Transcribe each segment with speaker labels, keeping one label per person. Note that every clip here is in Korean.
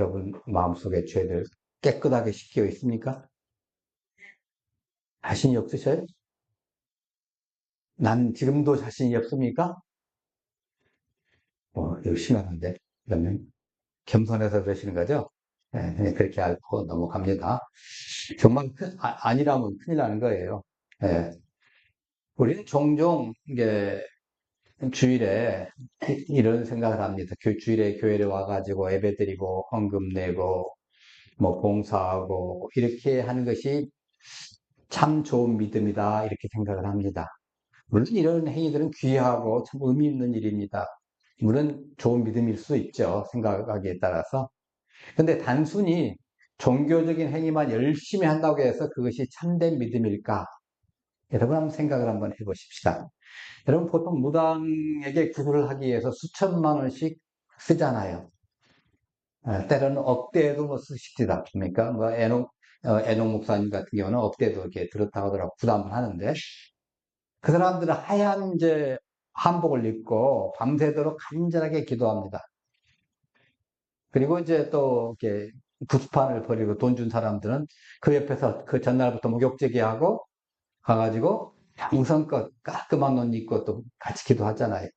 Speaker 1: 여러분 마음속에 죄를 깨끗하게 씻겨 있습니까? 자신이 없으셔요? 난 지금도 자신이 없습니까? 이거 심각한데. 그러면 겸손해서 그러시는 거죠? 네, 그렇게 알고 넘어갑니다. 정말 아니라면 큰일 나는 거예요. 예. 우리는 종종 이게 주일에 이런 생각을 합니다. 주일에 교회를 와가지고 예배드리고 헌금 내고 뭐 봉사하고 이렇게 하는 것이 참 좋은 믿음이다 이렇게 생각을 합니다. 물론 이런 행위들은 귀하고 참 의미 있는 일입니다. 물론 좋은 믿음일 수 있죠. 생각하기에 따라서. 근데 단순히 종교적인 행위만 열심히 한다고 해서 그것이 참된 믿음일까? 여러분 한번 생각을 한번 해보십시다. 여러분 보통 무당에게 기도를 하기 위해서 수천만 원씩 쓰잖아요. 때로는 억대에도 뭐 쓰시지도 않습니까? 뭐 애녹 목사님 같은 경우는 억대도 이렇게 들었다고 하더라고 부담을 하는데 그 사람들은 하얀 이제 한복을 입고 밤새도록 간절하게 기도합니다. 그리고 이제 또 이렇게 구스판을 버리고 돈 준 사람들은 그 옆에서 그 전날부터 목욕제기 하고 가가지고 정성껏 깔끔한 옷 입고 또 같이 기도하잖아요.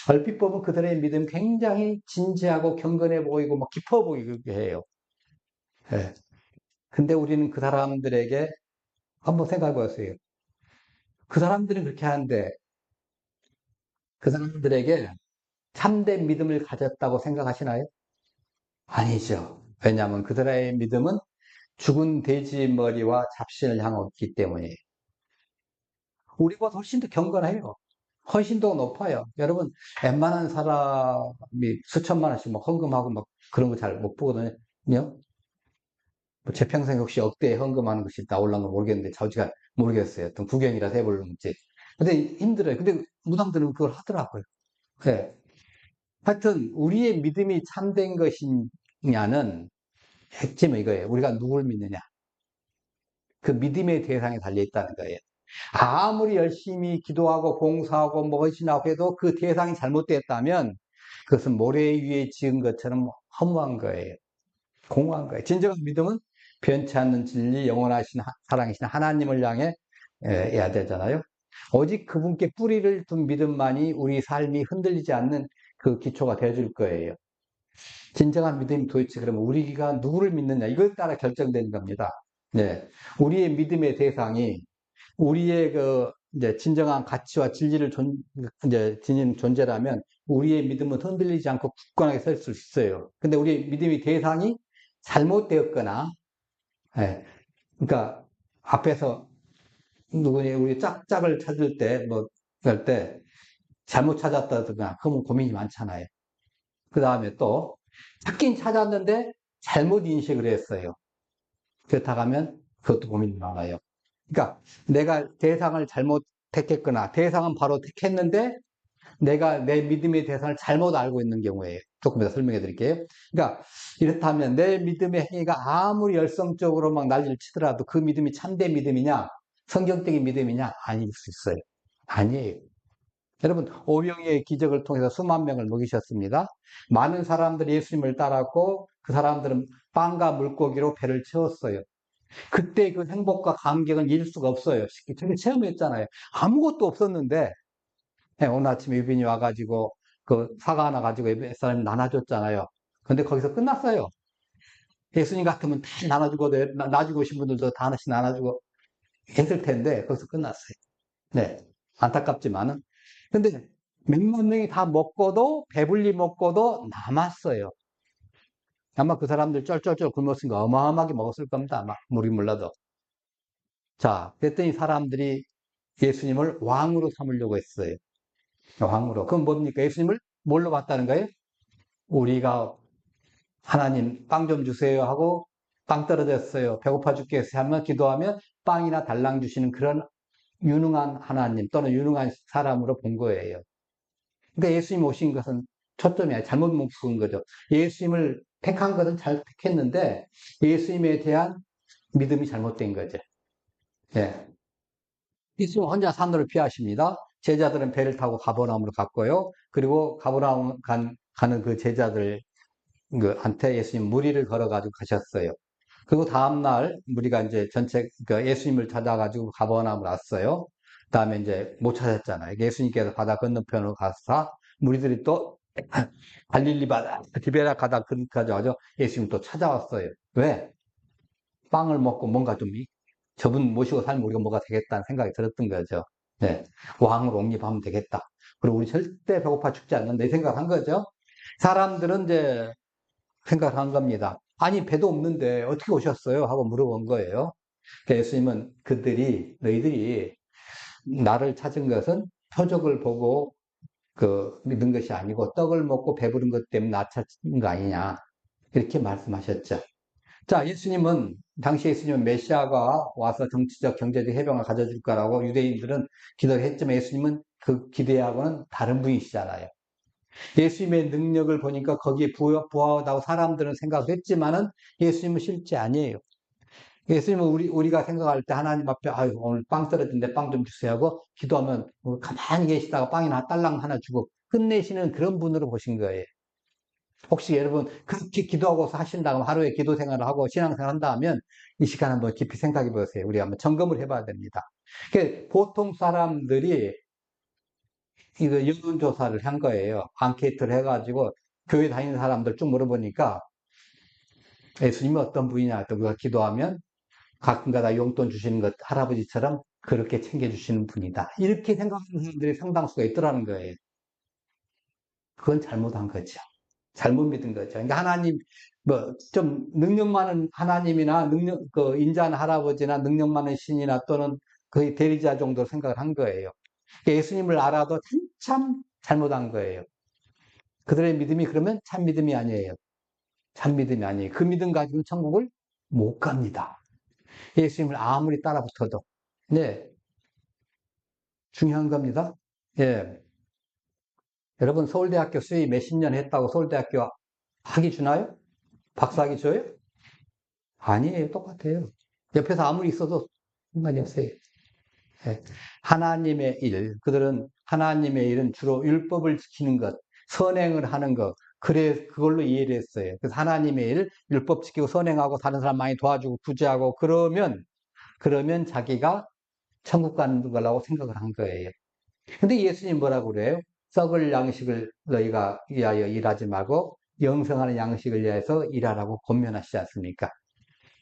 Speaker 1: 얼핏 보면 그들의 믿음 굉장히 진지하고 경건해 보이고 뭐 깊어 보이게 해요. 예. 근데 우리는 그 사람들에게 한번 생각해 보세요. 그 사람들은 그렇게 하는데 그 사람들에게 참된 믿음을 가졌다고 생각하시나요? 아니죠. 왜냐하면 그들의 믿음은 죽은 돼지 머리와 잡신을 향했기 때문이에요. 우리보다 훨씬 더 경건해요. 훨씬 더 높아요. 여러분, 웬만한 사람이 수천만 원씩 막 헌금하고 막 그런 거 잘 못 보거든요. 제 평생 혹시 억대에 헌금하는 것이 나올란가 모르겠는데, 저지가 모르겠어요. 어떤 구경이라도 해볼는지. 근데 힘들어요. 근데 무당들은 그걸 하더라고요. 네. 하여튼, 우리의 믿음이 참된 것이냐는 핵심은 이거예요. 우리가 누굴 믿느냐. 그 믿음의 대상에 달려있다는 거예요. 아무리 열심히 기도하고 봉사하고 무엇이나 해도 그 대상이 잘못됐다면 그것은 모래 위에 지은 것처럼 허무한 거예요. 공허한 거예요. 진정한 믿음은 변치 않는 진리, 영원하신 사랑이신 하나님을 향해 해야 되잖아요. 오직 그분께 뿌리를 둔 믿음만이 우리 삶이 흔들리지 않는 그 기초가 되어줄 거예요. 진정한 믿음이 도대체 그러면 우리가 누구를 믿느냐 이걸 따라 결정되는 겁니다. 네. 우리의 믿음의 대상이 우리의 그 이제 진정한 가치와 진리를 이제 지닌 존재라면 우리의 믿음은 흔들리지 않고 굳건하게 설 수 있어요. 근데 우리의 믿음의 대상이 잘못되었거나, 예, 그러니까 앞에서 누구니 우리 짝짝을 찾을 때 뭐 그럴 때 잘못 찾았다든가 그러면 고민이 많잖아요. 그 다음에 또 찾긴 찾았는데 잘못 인식을 했어요. 그렇다고 하면 그것도 고민이 많아요. 그러니까 내가 대상을 잘못 택했거나 대상은 바로 택했는데 내가 내 믿음의 대상을 잘못 알고 있는 경우에 조금 더 설명해 드릴게요. 그러니까 이렇다면 내 믿음의 행위가 아무리 열성적으로 막 난리를 치더라도 그 믿음이 참된 믿음이냐 성경적인 믿음이냐 아닐 수 있어요. 아니에요. 여러분 오병이의 기적을 통해서 수만 명을 먹이셨습니다. 많은 사람들이 예수님을 따랐고 그 사람들은 빵과 물고기로 배를 채웠어요. 그때 그 행복과 감격은 잊을 수가 없어요. 저게 체험했잖아요. 아무것도 없었는데 오늘 아침에 유빈이 와가지고 그 사과 하나 가지고 예배 사람이 나눠줬잖아요. 근데 거기서 끝났어요. 예수님 같으면 다 나눠주고 나중에 오신 분들도 다 하나씩 나눠주고 했을 텐데 거기서 끝났어요. 네, 안타깝지만은 근데 몇만 명이 다 먹고도 배불리 먹고도 남았어요. 아마 그 사람들 쩔쩔쩔 굶었으니까 어마어마하게 먹었을 겁니다. 아마 우리 몰라도. 자, 그랬더니 사람들이 예수님을 왕으로 삼으려고 했어요. 왕으로. 그럼 뭡니까? 예수님을 뭘로 봤다는 거예요? 우리가 하나님 빵 좀 주세요 하고 빵 떨어졌어요. 배고파 죽겠어요 하면 기도하면 빵이나 달랑 주시는 그런 유능한 하나님 또는 유능한 사람으로 본 거예요. 그러니까 예수님 오신 것은 초점이 아니라 잘못 묵은 거죠. 예수님을 택한 것은 잘 택했는데 예수님에 대한 믿음이 잘못된 거죠. 예. 예수님 혼자 산으로 피하십니다. 제자들은 배를 타고 가버나움으로 갔고요. 그리고 가버나움 가는 그 제자들 한테 예수님 무리를 걸어가지고 가셨어요. 그리고 다음날 우리가 이제 전체 예수님을 찾아가지고 가버나움을 왔어요. 그다음에 이제 못 찾았잖아요. 예수님께서 바다 건너편으로 가서 무리들이 또 갈릴리 바다 디베라 가다 그까지 와서 예수님 또 찾아왔어요. 왜? 빵을 먹고 뭔가 좀 저분 모시고 살면 우리가 뭐가 되겠다는 생각이 들었던 거죠. 네. 왕으로 옹립하면 되겠다. 그리고 우리 절대 배고파 죽지 않는다 이 생각한 거죠. 사람들은 이제 생각한 겁니다. 아니 배도 없는데 어떻게 오셨어요? 하고 물어본 거예요. 그러니까 예수님은 너희들이 나를 찾은 것은 표적을 보고 믿은 것이 아니고 떡을 먹고 배부른 것 때문에 나 찾은 거 아니냐. 이렇게 말씀하셨죠. 자, 당시 예수님은 메시아가 와서 정치적, 경제적 해방을 가져줄 거라고 유대인들은 기도를 했지만 예수님은 그 기대하고는 다른 분이시잖아요. 예수님의 능력을 보니까 거기에 부합하다고 사람들은 생각했지만은 예수님은 실제 아니에요. 예수님은 우리가 생각할 때 하나님 앞에, 아유, 오늘 빵 떨어진데 빵 좀 주세요 하고 기도하면 가만히 계시다가 빵이나 딸랑 하나 주고 끝내시는 그런 분으로 보신 거예요. 혹시 여러분 그렇게 기도하고서 하신다면 하루에 기도 생활을 하고 신앙생활 한다 하면 이 시간 한번 깊이 생각해 보세요. 우리 한번 점검을 해봐야 됩니다. 보통 사람들이 이거 여론조사를 한 거예요. 앙케이트를 해가지고 교회 다니는 사람들 쭉 물어보니까 예수님이 어떤 분이냐 또 그가 기도하면 가끔가다 용돈 주시는 것 할아버지처럼 그렇게 챙겨주시는 분이다. 이렇게 생각하는 사람들이 상당수가 있더라는 거예요. 그건 잘못한 거죠. 잘못 믿은 거죠. 그러니까 하나님, 좀 능력 많은 하나님이나 인자한 할아버지나 능력 많은 신이나 또는 거의 대리자 정도 생각을 한 거예요. 그러니까 예수님을 알아도 한참 잘못한 거예요. 그들의 믿음이 그러면 참 믿음이 아니에요. 참 믿음이 아니에요. 그 믿음 가지고는 천국을 못 갑니다. 예수님을 아무리 따라붙어도. 네. 중요한 겁니다. 예. 여러분, 서울대학교 수의 몇십 년 했다고 서울대학교 학위 주나요? 박사학위 줘요? 아니에요. 똑같아요. 옆에서 아무리 있어도 상관이 없어요. 예. 하나님의 일, 그들은 하나님의 일은 주로 율법을 지키는 것, 선행을 하는 것, 그걸로 이해를 했어요. 그래서 하나님의 일, 율법 지키고 선행하고 다른 사람 많이 도와주고 구제하고 그러면 자기가 천국 가는 거라고 생각을 한 거예요. 근데 예수님 뭐라고 그래요? 썩을 양식을 너희가 위하여 일하지 말고 영생하는 양식을 위해서 일하라고 권면하시지 않습니까?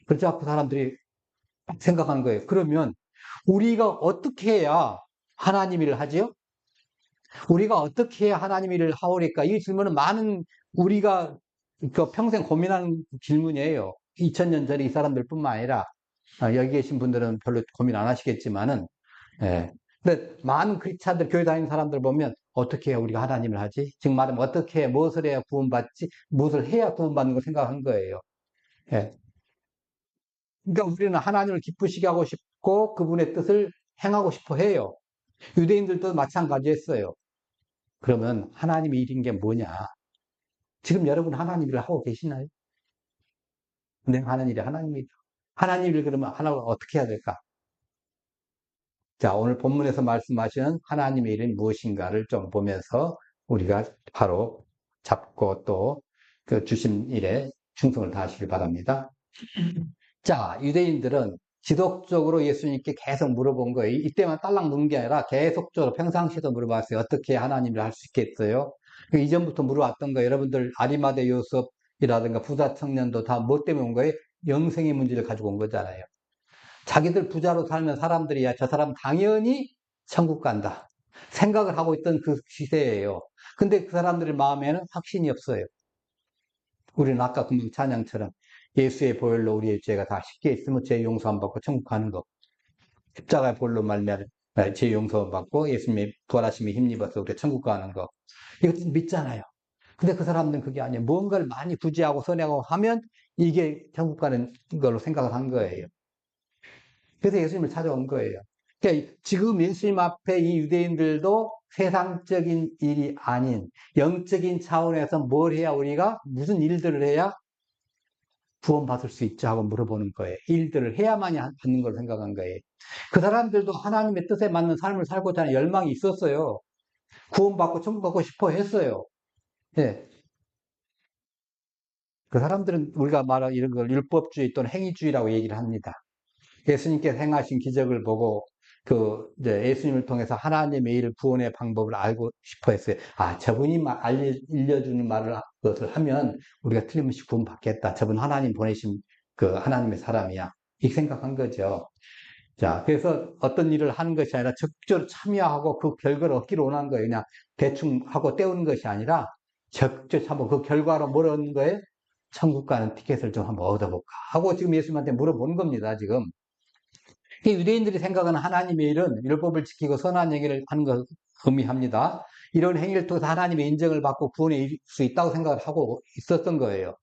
Speaker 1: 그렇죠? 그 사람들이 생각하는 거예요. 그러면 우리가 어떻게 해야 하나님 일을 하지요? 우리가 어떻게 해야 하나님 일을 하오리까? 이 질문은 우리가 평생 고민하는 질문이에요. 2000년 전에 이 사람들 뿐만 아니라 여기 계신 분들은 별로 고민 안 하시겠지만은 예. 근데 많은 크리스찬들 교회 다니는 사람들 보면 어떻게 해야 우리가 하나님을 하지? 지금 말하면 어떻게 해, 무엇을 해야 구원받지? 무엇을 해야 구원받는 걸 생각한 거예요. 예. 그러니까 우리는 하나님을 기쁘시게 하고 싶고 그분의 뜻을 행하고 싶어 해요. 유대인들도 마찬가지였어요. 그러면 하나님의 일인 게 뭐냐? 지금 여러분 하나님 일을 하고 계시나요? 네, 하나님 일이 하나님이죠. 하나님 일을 그러면 하나 어떻게 해야 될까? 자, 오늘 본문에서 말씀하시는 하나님의 일은 무엇인가를 좀 보면서 우리가 바로 잡고 또 그 주신 일에 충성을 다하시길 바랍니다. 자, 유대인들은 지속적으로 예수님께 계속 물어본 거예요. 이때만 딸랑 묻는 게 아니라 계속적으로 평상시에도 물어봤어요. 어떻게 하나님을 할 수 있겠어요? 이전부터 물어왔던 거예요. 여러분들 아리마대 요셉이라든가 부자 청년도 다 뭐 때문에 온 거예요? 영생의 문제를 가지고 온 거잖아요. 자기들 부자로 살면 사람들이 야, 저 사람 당연히 천국 간다. 생각을 하고 있던 그 시대예요. 근데 그 사람들의 마음에는 확신이 없어요. 우리는 아까 금방 찬양처럼 예수의 보혈로 우리의 죄가 다 쉽게 있으면 죄 용서 안 받고 천국 가는 거. 십자가의 보혈로 말미암아 죄 용서 받고 예수님의 부활하심에 힘입어서 우리가 천국 가는 거. 이것도 믿잖아요. 근데 그 사람들은 그게 아니에요. 뭔가를 많이 구제하고 선행하고 하면 이게 천국 가는 걸로 생각을 한 거예요. 그래서 예수님을 찾아온 거예요. 그러니까 지금 예수님 앞에 이 유대인들도 세상적인 일이 아닌 영적인 차원에서 뭘 해야 우리가 무슨 일들을 해야 구원받을 수 있죠 하고 물어보는 거예요. 일들을 해야만이 받는 걸 생각한 거예요. 그 사람들도 하나님의 뜻에 맞는 삶을 살고자 하는 열망이 있었어요. 구원받고 천국 가고 싶어 했어요. 예. 그 사람들은 우리가 말하는 이런 걸 율법주의 또는 행위주의라고 얘기를 합니다. 예수님께서 행하신 기적을 보고 이제 예수님을 통해서 하나님의 일을 구원의 방법을 알고 싶어 했어요. 아, 저분이 알려주는 것을 하면 우리가 틀림없이 구원받겠다. 저분 하나님 보내신 그 하나님의 사람이야. 이렇게 생각한 거죠. 자, 그래서 어떤 일을 하는 것이 아니라 적극적으로 참여하고 그 결과를 얻기를 원하는 거예요. 그냥 대충 하고 때우는 것이 아니라 적극적으로 참고 그 결과로 뭘 얻는 거예요? 천국 가는 티켓을 좀 한번 얻어볼까 하고 지금 예수님한테 물어보는 겁니다, 지금. 유대인들이 생각하는 하나님의 일은 율법을 지키고 선한 얘기를 하는 걸 의미합니다. 이런 행위를 통해서 하나님의 인정을 받고 구원에 이를 수 있다고 생각을 하고 있었던 거예요.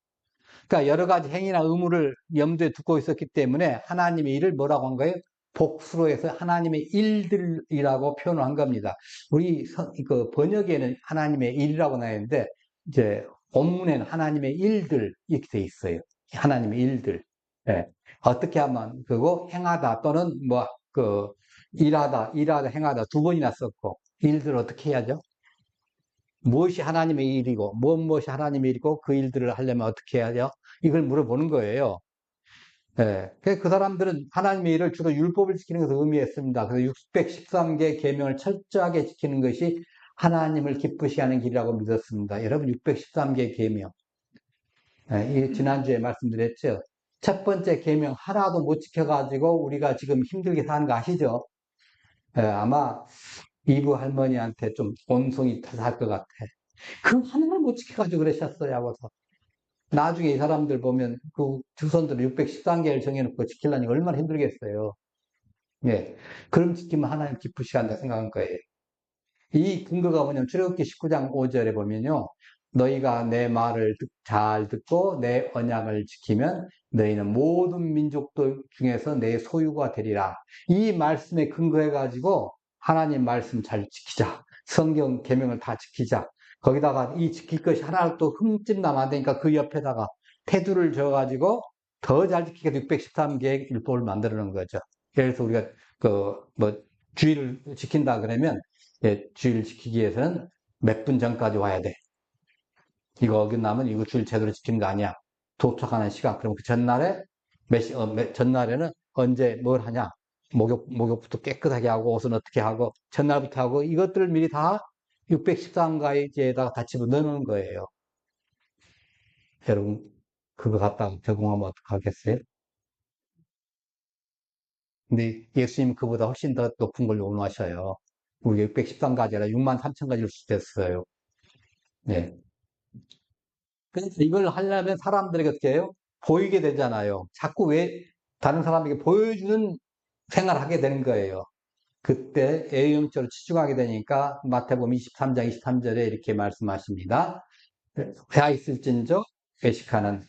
Speaker 1: 그러니까 여러 가지 행위나 의무를 염두에 두고 있었기 때문에 하나님의 일을 뭐라고 한 거예요? 복수로 해서 하나님의 일들이라고 표현을 한 겁니다. 우리 그 번역에는 하나님의 일이라고 나와 있는데 이제 원문에는 하나님의 일들 이렇게 돼 있어요. 하나님의 일들. 예. 어떻게 하면 그거 행하다 또는 일하다, 행하다 두 번이나 썼고 일들 어떻게 해야죠? 무엇이 하나님의 일이고 무엇이 하나님의 일이고 그 일들을 하려면 어떻게 해야죠? 이걸 물어보는 거예요. 예. 그 사람들은 하나님의 일을 주로 율법을 지키는 것을 의미했습니다. 그래서 613개 계명을 철저하게 지키는 것이 하나님을 기쁘시게 하는 길이라고 믿었습니다. 여러분 613개 계명. 예, 지난주에 말씀드렸죠. 첫 번째 계명 하나도 못 지켜가지고 우리가 지금 힘들게 사는 거 아시죠? 예, 아마 이부 할머니한테 좀 온송이 터서 할 것 같아. 그 하나를 못 지켜가지고 그러셨어요. 하고서. 나중에 이 사람들 보면 그 주선들 613개를 정해놓고 지키려니 얼마나 힘들겠어요. 예. 그럼 지키면 하나님 기쁘시게 한다 생각한 거예요. 이 근거가 뭐냐면 출애굽기 19장 5절에 보면요. 너희가 내 말을 잘 듣고 내 언약을 지키면 너희는 모든 민족들 중에서 내 소유가 되리라. 이 말씀에 근거해가지고 하나님 말씀 잘 지키자. 성경 계명을 다 지키자. 거기다가 이 지킬 것이 하나를 또 흠집 나면 안 되니까 그 옆에다가 테두를 줘가지고 더 잘 지키게 613개의 율법을 만들어 놓은 거죠. 그래서 우리가 주의를 지킨다 그러면 주의를 지키기 위해서는 몇 분 전까지 와야 돼. 이거 어긋나면 이거 주일 제대로 지키는 거 아니야. 도착하는 시간. 그럼 그 전날에 전날에는 언제 뭘 하냐? 목욕부터 깨끗하게 하고 옷은 어떻게 하고 전날부터 하고 이것들을 미리 다 613가지에다가 다 집어넣는 거예요. 여러분 그거 갖다 적용하면 어떡하겠어요? 근데 예수님 그보다 훨씬 더 높은 걸 원하셔요. 우리 613가지 아니라 6만 3천 가지일 수도 있어요. 네. 그래서 이걸 하려면 사람들에게 어떻게 해요? 보이게 되잖아요. 자꾸 왜 다른 사람에게 보여주는 생활을 하게 되는 거예요. 그때 A형처럼 치중하게 되니까 마태복음 23장 23절에 이렇게 말씀하십니다. 회하 있을진저 외식하는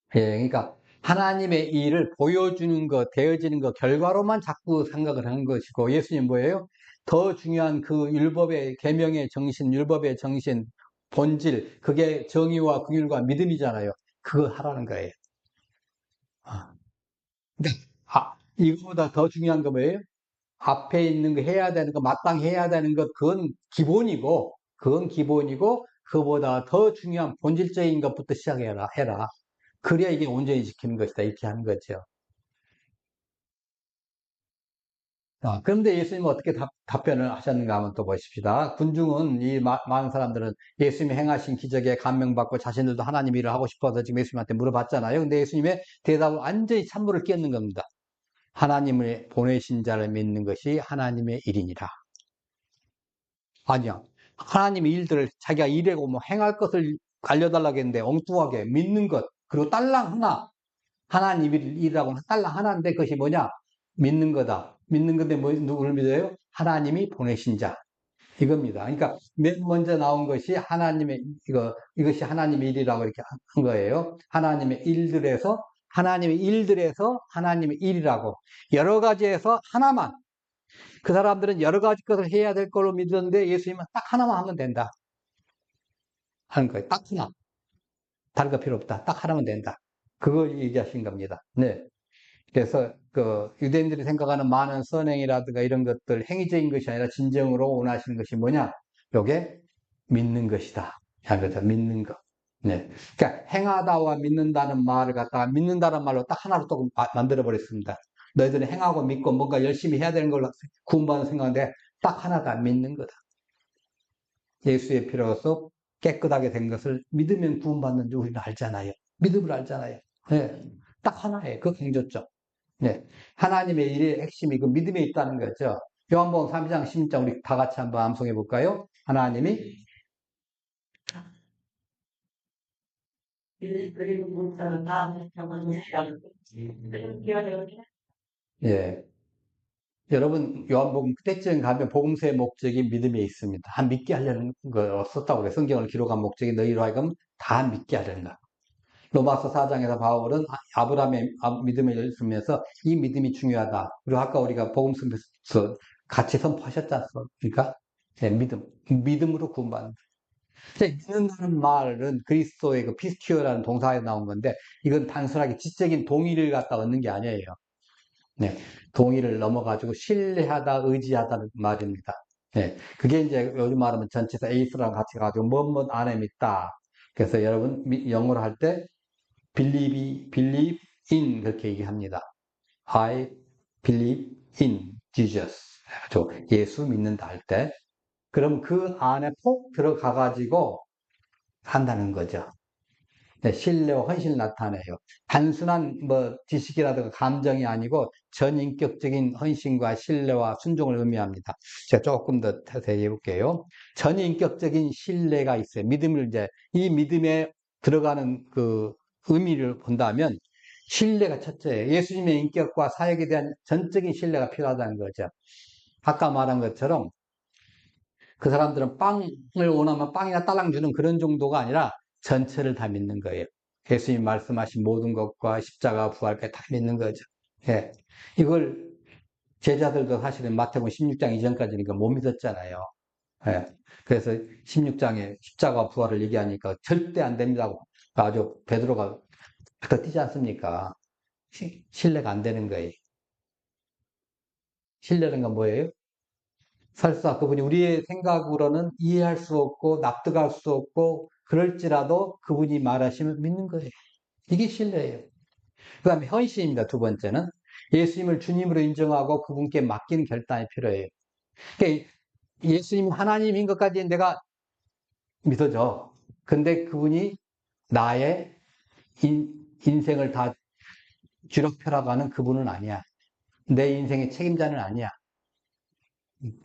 Speaker 1: 그러니까 하나님의 일을 보여주는 것, 되어지는 것, 결과로만 자꾸 생각을 하는 것이고 예수님 뭐예요? 더 중요한 그 율법의 계명의 정신, 율법의 정신, 본질, 그게 정의와 긍휼과 믿음이잖아요. 그거 하라는 거예요. 아, 그러니까 이거보다 더 중요한 거 뭐예요? 앞에 있는 거 해야 되는 거, 마땅히 해야 되는 것, 그건 기본이고, 그보다 더 중요한 본질적인 것부터 시작해라. 그래야 이게 온전히 지키는 것이다. 이렇게 하는 거죠. 그런데 예수님은 어떻게 답변을 하셨는가 한번 또 보십시다. 군중은, 많은 사람들은 예수님이 행하신 기적에 감명받고 자신들도 하나님 일을 하고 싶어서 지금 예수님한테 물어봤잖아요. 근데 예수님의 대답은 완전히 찬물을 끼얹는 겁니다. 하나님을 보내신 자를 믿는 것이 하나님의 일이니라. 아니야. 하나님의 일들을 자기가 일하고 뭐 행할 것을 알려달라고 했는데 엉뚱하게 믿는 것, 그리고 딸랑 하나, 하나님 일이라고 딸랑 하나인데 그것이 뭐냐? 믿는 거다. 믿는 건데 누구를 믿어요? 하나님이 보내신 자. 이겁니다. 그러니까 맨 먼저 나온 것이 이것이 하나님의 일이라고 이렇게 한 거예요. 하나님의 일들에서 하나님의 일이라고. 여러 가지에서 하나만. 그 사람들은 여러 가지 것을 해야 될 걸로 믿었는데 예수님은 딱 하나만 하면 된다. 하는 거예요. 딱 하나. 다른 거 필요 없다. 딱 하나면 된다. 그걸 얘기하신 겁니다. 네. 그래서 그 유대인들이 생각하는 많은 선행이라든가 이런 것들 행위적인 것이 아니라 진정으로 원하시는 것이 뭐냐? 요게 믿는 것이다. 그래서 믿는 것. 네. 그러니까 행하다와 믿는다는 말을 갖다가 믿는다는 말로 딱 하나로 또 만들어 버렸습니다. 너희들은 행하고 믿고 뭔가 열심히 해야 되는 걸로 구원받는 생각인데 딱 하나다. 믿는 거다. 예수의 피로서 깨끗하게 된 것을 믿으면 구원받는 줄 우리는 알잖아요. 믿음을 알잖아요. 네. 딱 하나예요. 그 강조점. 네. 하나님의 일의 핵심이 그 믿음에 있다는 거죠. 요한복음 3장 16장 우리 다 같이 한번 암송해 볼까요? 하나님이 예. 여러분 요한복음 그때쯤 가면 복음서의 목적이 믿음에 있습니다. 다 믿게 하려는 거 썼다고 그래요. 성경을 기록한 목적이 너희로 하여금 다 믿게 하려는 거. 로마서 4장에서 바울은 아브라함의 믿음을 있으면서 이 믿음이 중요하다. 그리고 아까 우리가 복음서에서 같이 선포하셨지 않습니까? 네, 믿음으로 구원받는다. 믿는다는 말은 그리스도의 그 피스티오라는 동사에 나온 건데 이건 단순하게 지적인 동의를 갖다 얻는 게 아니에요. 네, 동의를 넘어가지고 신뢰하다, 의지하다는 말입니다. 네, 그게 이제 요즘 말하면 전치사 에이스랑 같이 가지고 뭐뭐 안에 믿다. 그래서 여러분 영어로 할 때 believe in 그렇게 얘기합니다. I believe in Jesus. 예수 믿는다 할 때. 그럼 그 안에 폭 들어가 가지고 한다는 거죠. 네, 신뢰와 헌신을 나타내요. 단순한 뭐 지식이라든가 감정이 아니고 전인격적인 헌신과 신뢰와 순종을 의미합니다. 제가 조금 더 자세히 해볼게요. 전인격적인 신뢰가 있어요. 믿음을 이제 이 믿음에 들어가는 그 의미를 본다면 신뢰가 첫째예요. 예수님의 인격과 사역에 대한 전적인 신뢰가 필요하다는 거죠. 아까 말한 것처럼 그 사람들은 빵을 원하면 빵이나 딸랑 주는 그런 정도가 아니라 전체를 다 믿는 거예요. 예수님 말씀하신 모든 것과 십자가 부활까지 다 믿는 거죠. 예. 이걸 제자들도 사실은 마태복음 16장 이전까지니까 못 믿었잖아요. 예. 그래서 16장에 십자가 부활을 얘기하니까 절대 안 됩니다고 아주 베드로가 더 뛰지 않습니까? 신뢰가 안 되는 거예요. 신뢰는 건 뭐예요? 설사 그분이 우리의 생각으로는 이해할 수 없고 납득할 수 없고 그럴지라도 그분이 말하시면 믿는 거예요. 이게 신뢰예요. 그 다음에 헌신입니다. 두 번째는 예수님을 주님으로 인정하고 그분께 맡기는 결단이 필요해요. 그러니까 예수님이 하나님인 것까지 내가 믿어져. 근데 그분이 나의 인생을 다 쥐락펴락하는 그분은 아니야. 내 인생의 책임자는 아니야.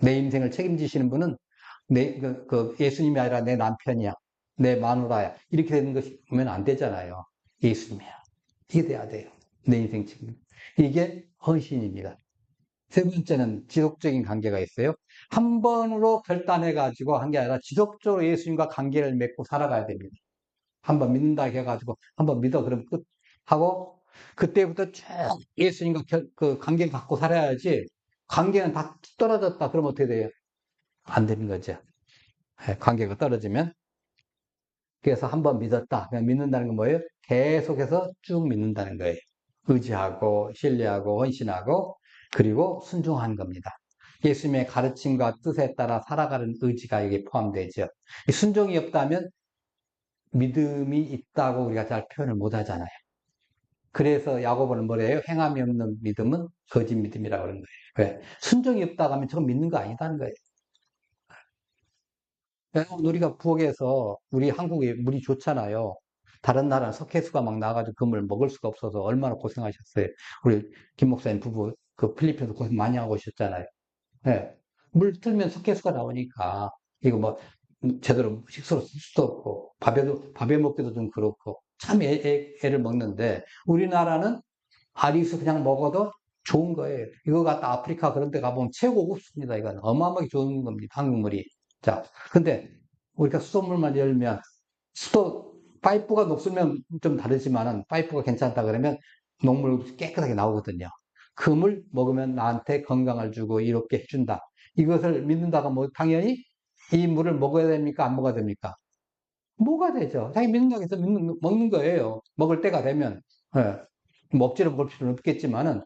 Speaker 1: 내 인생을 책임지시는 분은 예수님이 아니라 내 남편이야. 내 마누라야. 이렇게 되는 것이면 안 되잖아요. 예수님이야. 이게 돼야 돼요. 내 인생 책임. 이게 헌신입니다. 세 번째는 지속적인 관계가 있어요. 한 번으로 결단해가지고 한 게 아니라 지속적으로 예수님과 관계를 맺고 살아가야 됩니다. 한번 믿는다 해가지고 한번 믿어 그러면 끝 하고 그때부터 쭉 예수님과 그 관계를 갖고 살아야지 관계는 다 떨어졌다 그러면 어떻게 돼요? 안 되는 거죠. 관계가 떨어지면 그래서 한번 믿었다. 그냥 믿는다는 건 뭐예요? 계속해서 쭉 믿는다는 거예요. 의지하고 신뢰하고 헌신하고 그리고 순종하는 겁니다. 예수님의 가르침과 뜻에 따라 살아가는 의지가 여기에 포함되죠. 순종이 없다면 믿음이 있다고 우리가 잘 표현을 못 하잖아요. 그래서 야고보는 뭐래요? 행함이 없는 믿음은 거짓 믿음이라고 그러는 거예요. 왜? 순종이 없다고 하면 저건 믿는 거 아니다는 거예요. 우리가 부엌에서 우리 한국에 물이 좋잖아요. 다른 나라는 석회수가 막 나가지고 그 물 먹을 수가 없어서 얼마나 고생하셨어요. 우리 김 목사님 부부 그 필리핀에서 고생 많이 하고 오셨잖아요. 네. 물 틀면 석회수가 나오니까 이거 뭐 제대로 식수로 쓸 수도 없고 밥에 먹기도 좀 그렇고 참 애를 먹는데 우리나라는 아리수 그냥 먹어도 좋은 거예요. 이거 갖다 아프리카 그런 데 가보면 최고 고급습니다. 이건 어마어마하게 좋은 겁니다. 한국물이. 자, 근데 우리가 수돗물만 열면 수도 파이프가 녹슬면 좀 다르지만은 파이프가 괜찮다 그러면 녹물 깨끗하게 나오거든요. 그 물 먹으면 나한테 건강을 주고 이롭게 해준다. 이것을 믿는다가 뭐 당연히 이 물을 먹어야 됩니까? 안 먹어야 됩니까? 먹어야 되죠. 자기 믿는다고 해서 먹는 거예요. 먹을 때가 되면. 예. 뭐 억지로 먹을 필요는 없겠지만은,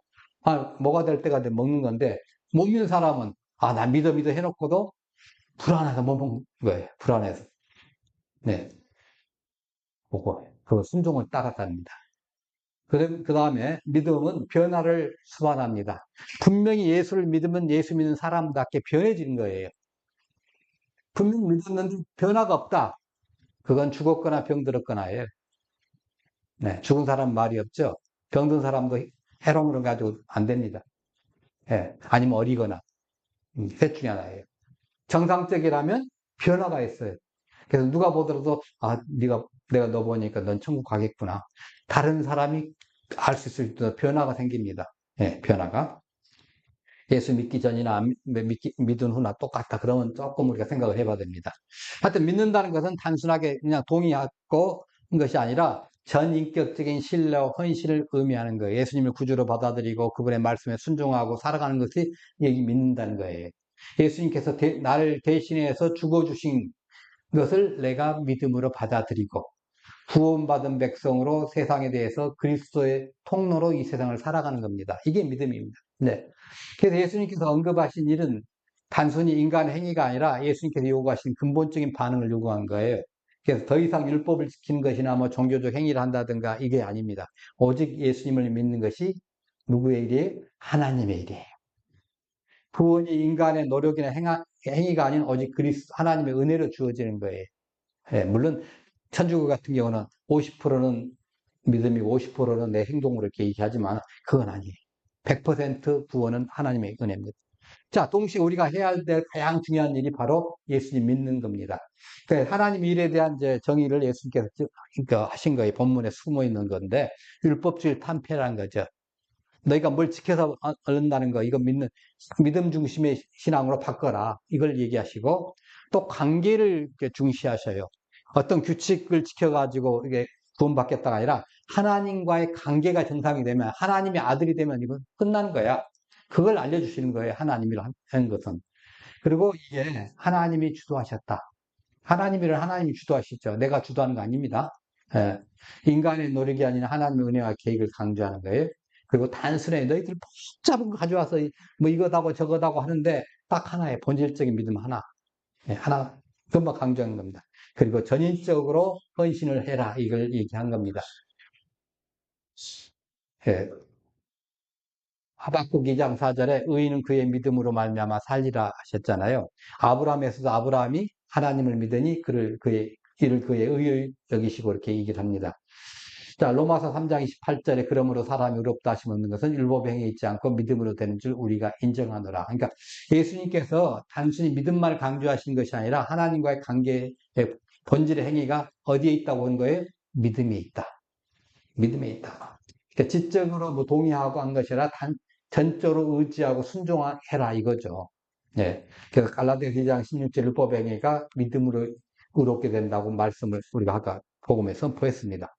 Speaker 1: 뭐가 될 때가 되면 먹는 건데, 못 믿는 사람은, 나 믿어 해놓고도 불안해서 못 먹는 거예요. 불안해서. 네. 그 순종을 따라갑니다. 그 다음에 믿음은 변화를 수반합니다. 분명히 예수를 믿으면 예수 믿는 사람답게 변해지는 거예요. 분명히 믿었는데 변화가 없다. 그건 죽었거나 병들었거나예요. 네, 죽은 사람 말이 없죠. 병든 사람도 해로움을 가지고 안 됩니다. 예, 아니면 어리거나 셋 중에 하나예요. 정상적이라면 변화가 있어요. 그래서 누가 보더라도 내가 너 보니까 넌 천국 가겠구나. 다른 사람이 알 수 있을 때 변화가 생깁니다. 예, 변화가. 예수 믿기 전이나 믿은 후나 똑같다. 그러면 조금 우리가 생각을 해봐야 됩니다. 하여튼 믿는다는 것은 단순하게 그냥 동의하고 것이 아니라 전인격적인 신뢰와 헌신을 의미하는 거예요. 예수님을 구주로 받아들이고 그분의 말씀에 순종하고 살아가는 것이 여기 믿는다는 거예요. 예수님께서 나를 대신해서 죽어주신 것을 내가 믿음으로 받아들이고 구원받은 백성으로 세상에 대해서 그리스도의 통로로 이 세상을 살아가는 겁니다. 이게 믿음입니다. 네. 그래서 예수님께서 언급하신 일은 단순히 인간의 행위가 아니라 예수님께서 요구하신 근본적인 반응을 요구한 거예요. 그래서 더 이상 율법을 지키는 것이나 뭐 종교적 행위를 한다든가 이게 아닙니다. 오직 예수님을 믿는 것이 누구의 일이에요? 하나님의 일이에요. 구원이 인간의 노력이나 행위가 아닌 오직 하나님의 은혜로 주어지는 거예요. 예, 물론 천주교 같은 경우는 50%는 믿음이고 50%는 내 행동으로 이렇게 얘기하지만 그건 아니에요. 100% 구원은 하나님의 은혜입니다. 자, 동시에 우리가 해야 될 가장 중요한 일이 바로 예수님 믿는 겁니다. 그러니까 하나님 일에 대한 이제 정의를 예수님께서 그러니까 하신 거예요. 본문에 숨어 있는 건데 율법주의 탄폐라는 거죠. 너희가 뭘 지켜서 얻는다는 거, 이거 믿음 중심의 신앙으로 바꿔라. 이걸 얘기하시고 또 관계를 중시하셔요. 어떤 규칙을 지켜가지고 이게 구원받겠다가 아니라 하나님과의 관계가 정상이 되면 하나님의 아들이 되면 이건 끝나는 거야. 그걸 알려주시는 거예요. 하나님이라 하는 것은. 그리고 이게 하나님이 주도하셨다. 하나님이 주도하시죠. 내가 주도하는 거 아닙니다. 예. 인간의 노력이 아니라 하나님의 은혜와 계획을 강조하는 거예요. 그리고 단순히 너희들 복잡한 거 가져와서 뭐 이거다고 저거다고 하는데 딱 하나의 본질적인 믿음 하나. 예, 하나, 그것만 강조하는 겁니다. 그리고 전인적으로 헌신을 해라. 이걸 얘기한 겁니다. 예. 하박국 2장 4절에 의인은 그의 믿음으로 말미암아 살리라 하셨잖아요. 아브라함에서도 아브라함이 하나님을 믿으니 이를 그의 의의 여기시고 이렇게 얘기를 합니다. 자, 로마서 3장 28절에 그러므로 사람이 의롭다 하심 없는 것은 율법의 행위에 있지 않고 믿음으로 되는 줄 우리가 인정하노라. 그러니까 예수님께서 단순히 믿음만을 강조하시는 것이 아니라 하나님과의 관계의 본질의 행위가 어디에 있다고 하는 거예요? 믿음에 있다. 믿음에 있다. 그러니까 지적으로 뭐 동의하고 한 것이 아니라 전적으로 의지하고 순종해라 이거죠. 예. 그래서 갈라디아서 2장 16절 율법의 행위가 믿음으로 의롭게 된다고 말씀을 우리가 아까 복음에 선포했습니다.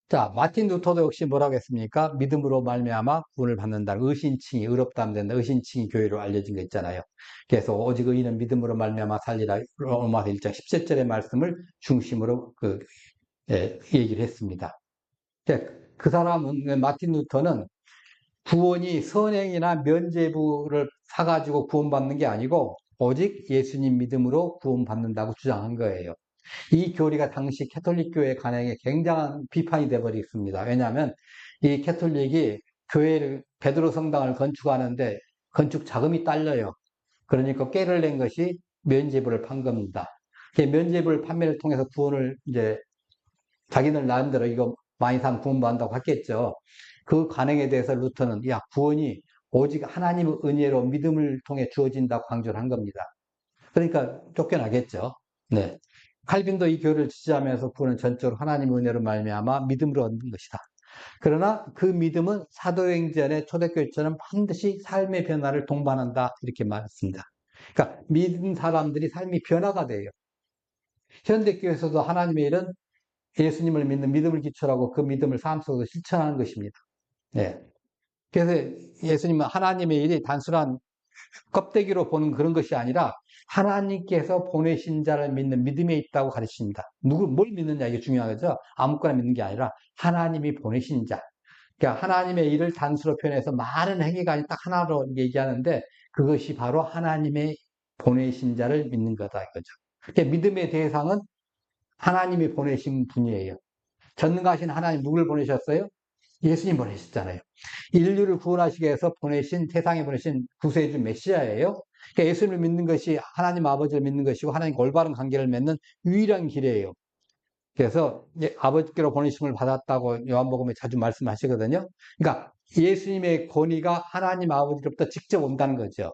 Speaker 1: 자, 마틴 루터도 역시 뭐라고 했습니까? 믿음으로 말미암아 구원을 받는다. 의신칭이 의롭다 하면 된다. 의신칭이 교회로 알려진 거 있잖아요. 그래서 오직 의인은 믿음으로 말미암아 살리라. 로마서 1장 17절의 말씀을 중심으로 얘기를 했습니다. 그 사람은 마틴 루터는 구원이 선행이나 면죄부를 사가지고 구원받는 게 아니고 오직 예수님 믿음으로 구원받는다고 주장한 거예요. 이 교리가 당시 캐톨릭 교회 관행에 굉장한 비판이 되어버렸습니다. 왜냐하면 이 캐톨릭이 베드로 성당을 건축하는데 건축 자금이 딸려요. 그러니까 꾀를 낸 것이 면죄부를 판 겁니다. 면죄부를 판매를 통해서 구원을 이제 자기들 나름대로 이거 많이 사면 구원받는다고 했겠죠. 그 관행에 대해서 루터는 구원이 오직 하나님의 은혜로 믿음을 통해 주어진다고 강조를 한 겁니다. 그러니까 쫓겨나겠죠. 네. 칼빈도 이 교리를 지지하면서 구원은 전적으로 하나님의 은혜로 말미암아 믿음으로 얻는 것이다. 그러나 그 믿음은 사도행전의 초대교회처럼 반드시 삶의 변화를 동반한다 이렇게 말했습니다. 그러니까 믿은 사람들이 삶이 변화가 돼요. 현대교회에서도 하나님의 일은 예수님을 믿는 믿음을 기초하고 그 믿음을 삶 속에서 실천하는 것입니다. 네. 그래서 예수님은 하나님의 일이 단순한 껍데기로 보는 그런 것이 아니라 하나님께서 보내신 자를 믿는 믿음에 있다고 가르칩니다. 뭘 믿느냐 이게 중요하죠. 아무거나 믿는 게 아니라 하나님이 보내신 자. 그러니까 하나님의 일을 단수로 표현해서 많은 행위가 아니라 딱 하나로 얘기하는데 그것이 바로 하나님의 보내신 자를 믿는 거다 이거죠. 그러니까 믿음의 대상은 하나님이 보내신 분이에요. 전능하신 하나님 누굴 보내셨어요? 예수님 보내셨잖아요. 인류를 구원하시기 위해서 보내신 세상에 보내신 구세주 메시아예요. 그러니까 예수님을 믿는 것이 하나님 아버지를 믿는 것이고 하나님과 올바른 관계를 맺는 유일한 길이에요. 그래서 아버지께로 보내심을 받았다고 요한복음에 자주 말씀하시거든요. 그러니까 예수님의 권위가 하나님 아버지로부터 직접 온다는 거죠.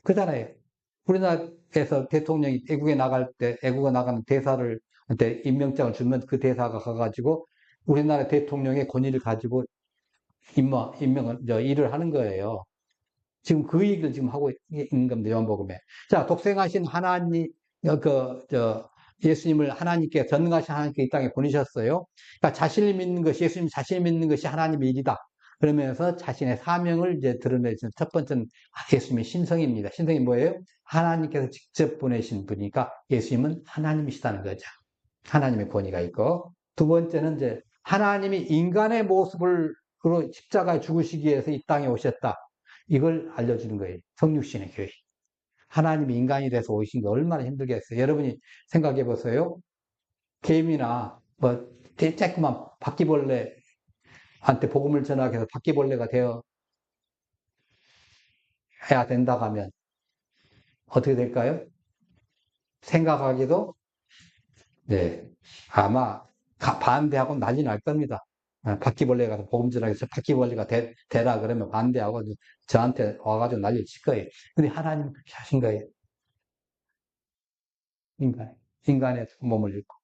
Speaker 1: 그잖아요. 우리나라에서 대통령이 애국에 나갈 때 애국에 나가는 대사를 한테 임명장을 주면 그 대사가 가가지고 우리나라 대통령의 권위를 가지고 일을 하는 거예요. 지금 그 얘기를 지금 하고 있는 겁니다. 요한복음에. 자, 독생하신 하나님, 예수님을 하나님께, 전능하신 하나님께 이 땅에 보내셨어요. 그러니까 자신을 믿는 것이, 예수님 자신을 믿는 것이 하나님의 일이다. 그러면서 자신의 사명을 이제 드러내는 첫 번째는 예수님의 신성입니다. 신성이 뭐예요? 하나님께서 직접 보내신 분이니까 예수님은 하나님이시다는 거죠. 하나님의 권위가 있고. 두 번째는 이제 하나님이 인간의 모습으로 십자가에 죽으시기 위해서 이 땅에 오셨다. 이걸 알려주는 거예요. 성육신의 교회. 하나님이 인간이 돼서 오신 게 얼마나 힘들겠어요. 여러분이 생각해 보세요. 개미나 뭐 조그만 바퀴벌레한테 복음을 전하기 위해서 바퀴벌레가 되어 해야 된다고 하면 어떻게 될까요? 생각하기도 네 아마 반대하고 난리 날 겁니다. 바퀴벌레가 가서 복음 전하기 위해서 바퀴벌레가 되라 그러면 반대하고 저한테 와가지고 난리를 칠 거예요. 근데 하나님 그렇게 하신 거예요. 인간의 몸을 입고.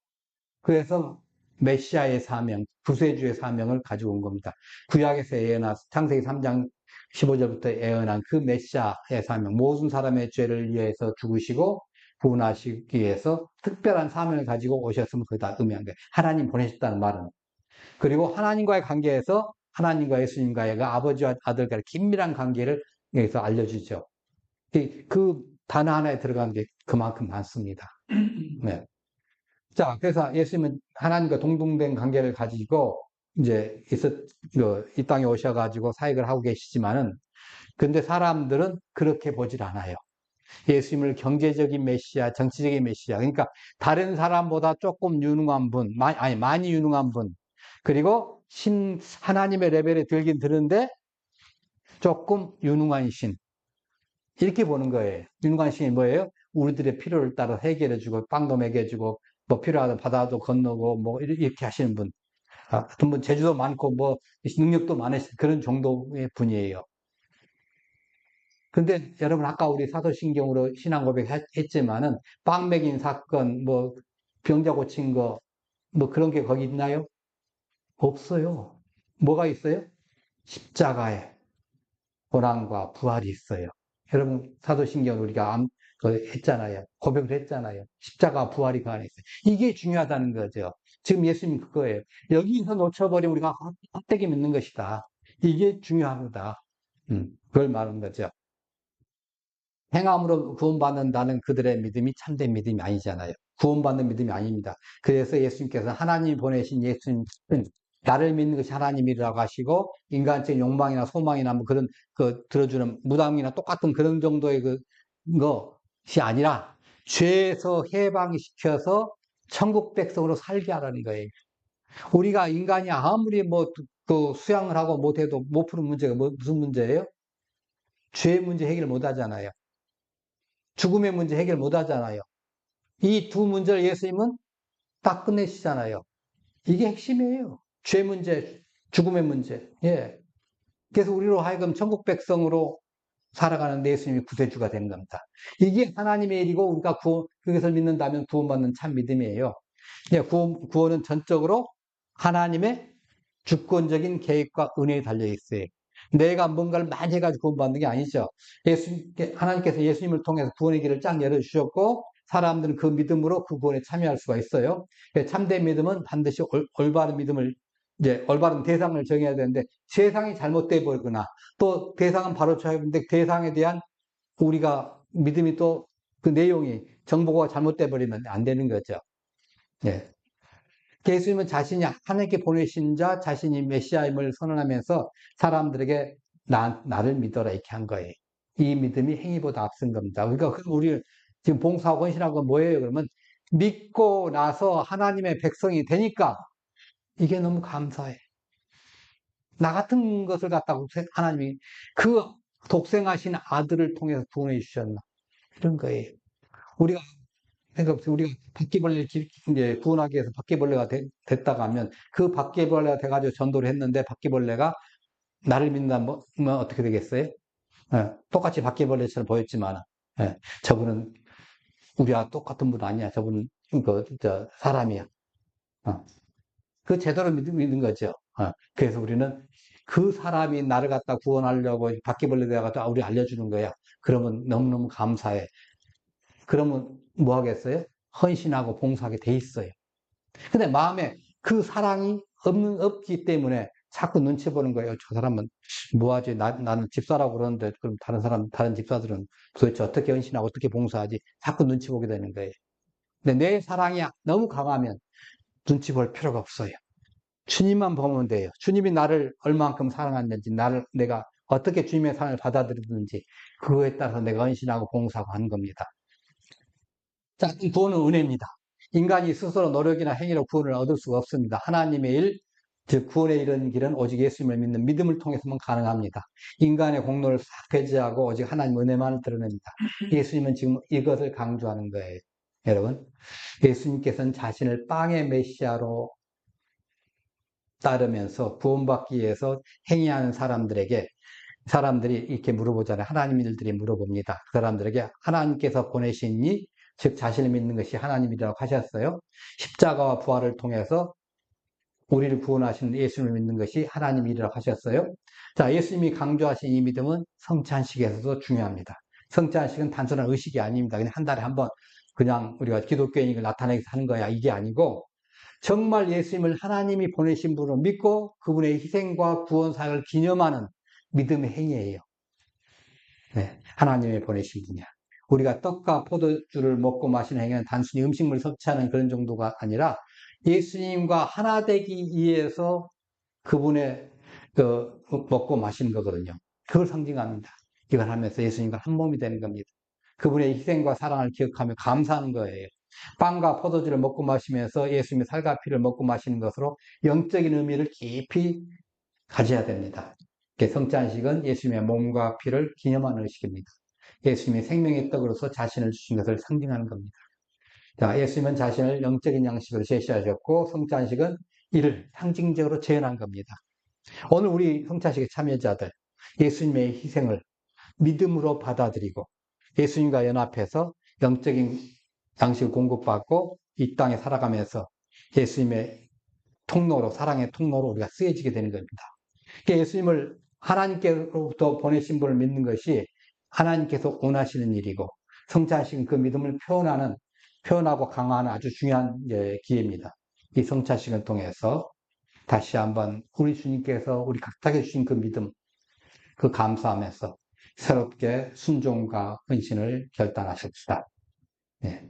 Speaker 1: 그래서 메시아의 사명, 구세주의 사명을 가지고 온 겁니다. 구약에서 예언한 창세기 3장 15절부터 예언한 그 메시아의 사명, 모든 사람의 죄를 위해서 죽으시고 구원하시기 위해서 특별한 사명을 가지고 오셨으면 그게 다 의미한 거예요. 하나님 보내셨다는 말은. 그리고 하나님과의 관계에서 하나님과 예수님과의 그 아버지와 아들과의 긴밀한 관계를 여기서 알려주죠. 그 단어 하나에 들어간 게 그만큼 많습니다. 네. 자, 그래서 예수님은 하나님과 동등된 관계를 가지고 이제 이 땅에 오셔가지고 사역을 하고 계시지만은, 근데 사람들은 그렇게 보질 않아요. 예수님을 경제적인 메시아, 정치적인 메시아, 그러니까 다른 사람보다 조금 유능한 분, 많이 유능한 분, 그리고 하나님의 레벨에 들긴 드는데 조금 유능한 신. 이렇게 보는 거예요. 유능한 신이 뭐예요? 우리들의 필요를 따라 해결해주고, 빵도 먹여주고, 뭐 필요하다 바다도 건너고, 뭐 이렇게 하시는 분. 어떤 분 재주도 많고, 뭐 능력도 많으신 그런 정도의 분이에요. 근데 여러분 아까 우리 사도신경으로 신앙 고백했지만은 빵 먹인 사건, 뭐 병자 고친 거, 뭐 그런 게 거기 있나요? 없어요. 뭐가 있어요? 십자가에 고난과 부활이 있어요. 여러분 사도신경 우리가 했잖아요. 고백을 했잖아요. 십자가 부활이 그 안에 있어요. 이게 중요하다는 거죠. 지금 예수님 그거예요. 여기서 놓쳐버리면 우리가 헛되게 믿는 것이다. 이게 중요합니다. 그걸 말하는 거죠. 행함으로 구원받는다는 그들의 믿음이 참된 믿음이 아니잖아요. 구원받는 믿음이 아닙니다. 그래서 예수님께서 하나님이 보내신 예수님은 나를 믿는 것이 하나님이라고 하시고 인간적인 욕망이나 소망이나 뭐 그런 들어주는 무당이나 똑같은 그런 정도의 것이 아니라 죄에서 해방시켜서 천국 백성으로 살게 하라는 거예요. 우리가 인간이 아무리 수양을 하고 못해도 못 푸는 문제가 무슨 문제예요? 죄 문제 해결 못 하잖아요. 죽음의 문제 해결 못 하잖아요. 이 두 문제를 예수님은 딱 끝내시잖아요. 이게 핵심이에요. 죄 문제, 죽음의 문제. 예. 그래서 우리로 하여금 천국 백성으로 살아가는 예수님이 구세주가 되는 겁니다. 이게 하나님의 일이고 우리가 그것을 믿는다면 구원받는 참 믿음이에요. 예, 구원은 전적으로 하나님의 주권적인 계획과 은혜에 달려 있어요. 내가 뭔가를 많이 해가지고 구원받는 게 아니죠. 하나님께서 예수님을 통해서 구원의 길을 쫙 열어주셨고, 사람들은 그 믿음으로 그 구원에 참여할 수가 있어요. 참된 믿음은 반드시 올바른 믿음을, 이제 올바른 대상을 정해야 되는데, 세상이 잘못돼 버리거나, 또 대상은 바로 쳐야 되는데, 대상에 대한 우리가 믿음이 또 그 내용이, 정보가 잘못돼 버리면 안 되는 거죠. 예. 예수님은 자신이 하나님께 보내신 자, 자신이 메시아임을 선언하면서 사람들에게 나를 믿어라 이렇게 한 거예요. 이 믿음이 행위보다 앞선 겁니다. 그러니까 우리 지금 봉사하고 헌신한 건 뭐예요? 그러면 믿고 나서 하나님의 백성이 되니까 이게 너무 감사해. 나 같은 것을 갖다가 하나님이 그 독생하신 아들을 통해서 구원해 주셨나. 이런 거예요. 우리가 생각해보세요. 우리가 바퀴벌레를 이제 구원하기 위해서 바퀴벌레가 됐다가 하면 그 바퀴벌레가 돼가지고 전도를 했는데 바퀴벌레가 나를 믿는다면 뭐 어떻게 되겠어요? 예, 똑같이 바퀴벌레처럼 보였지만, 예, 저분은 우리와 똑같은 분 아니야. 저분은 사람이야. 어, 그 제대로 믿는 거죠. 그래서 우리는 그 사람이 나를 갖다 구원하려고 바퀴벌레 돼가지고 우리 알려주는 거야. 그러면 너무너무 감사해. 그러면 뭐 하겠어요? 헌신하고 봉사하게 돼 있어요. 근데 마음에 그 사랑이 없기 때문에 자꾸 눈치 보는 거예요. 저 사람은 뭐하지? 나는 집사라고 그러는데, 그럼 다른 집사들은 도대체 어떻게 헌신하고 어떻게 봉사하지? 자꾸 눈치 보게 되는 거예요. 근데 내 사랑이 너무 강하면 눈치 볼 필요가 없어요. 주님만 보면 돼요. 주님이 나를 얼만큼 사랑했는지, 내가 어떻게 주님의 사랑을 받아들이는지, 그거에 따라서 내가 헌신하고 봉사하고 하는 겁니다. 자, 구원은 은혜입니다. 인간이 스스로 노력이나 행위로 구원을 얻을 수가 없습니다. 하나님의 일, 즉 구원에 이르는 길은 오직 예수님을 믿는 믿음을 통해서만 가능합니다. 인간의 공로를 싹 배제하고 오직 하나님 은혜만을 드러냅니다. 예수님은 지금 이것을 강조하는 거예요. 여러분, 예수님께서는 자신을 빵의 메시아로 따르면서 구원받기 위해서 행위하는 사람들이 이렇게 물어보잖아요. 하나님 일들이 물어봅니다. 그 사람들에게 하나님께서 보내시니, 즉 자신을 믿는 것이 하나님이라고 하셨어요. 십자가와 부활을 통해서 우리를 구원하시는 예수님을 믿는 것이 하나님이라고 하셨어요. 자, 예수님이 강조하신 이 믿음은 성찬식에서도 중요합니다. 성찬식은 단순한 의식이 아닙니다. 그냥 한 달에 한 번 그냥 우리가 기독교인을 나타내기 위해서 하는 거야. 이게 아니고 정말 예수님을 하나님이 보내신 분으로 믿고 그분의 희생과 구원 사역을 기념하는 믿음의 행위예요. 네, 하나님이 보내신 분이야. 우리가 떡과 포도주를 먹고 마시는 행위는 단순히 음식물 섭취하는 그런 정도가 아니라 예수님과 하나 되기 위해서 그분의 먹고 마시는 거거든요. 그걸 상징합니다. 이걸 하면서 예수님과 한 몸이 되는 겁니다. 그분의 희생과 사랑을 기억하며 감사하는 거예요. 빵과 포도주를 먹고 마시면서 예수님의 살과 피를 먹고 마시는 것으로 영적인 의미를 깊이 가져야 됩니다. 성찬식은 예수님의 몸과 피를 기념하는 의식입니다. 예수님이 생명의 떡으로서 자신을 주신 것을 상징하는 겁니다. 자, 예수님은 자신을 영적인 양식으로 제시하셨고 성찬식은 이를 상징적으로 재현한 겁니다. 오늘 우리 성찬식의 참여자들, 예수님의 희생을 믿음으로 받아들이고 예수님과 연합해서 영적인 양식을 공급받고 이 땅에 살아가면서 예수님의 통로로, 사랑의 통로로 우리가 쓰여지게 되는 겁니다. 예수님을 하나님께로부터 보내신 분을 믿는 것이 하나님께서 원하시는 일이고 성찬식은 그 믿음을 표현하고 강화하는 아주 중요한 기회입니다. 이 성찬식을 통해서 다시 한번 우리 주님께서 우리 각자에게 주신 그 믿음, 그 감사하면서 새롭게 순종과 헌신을 결단하십시다. 네.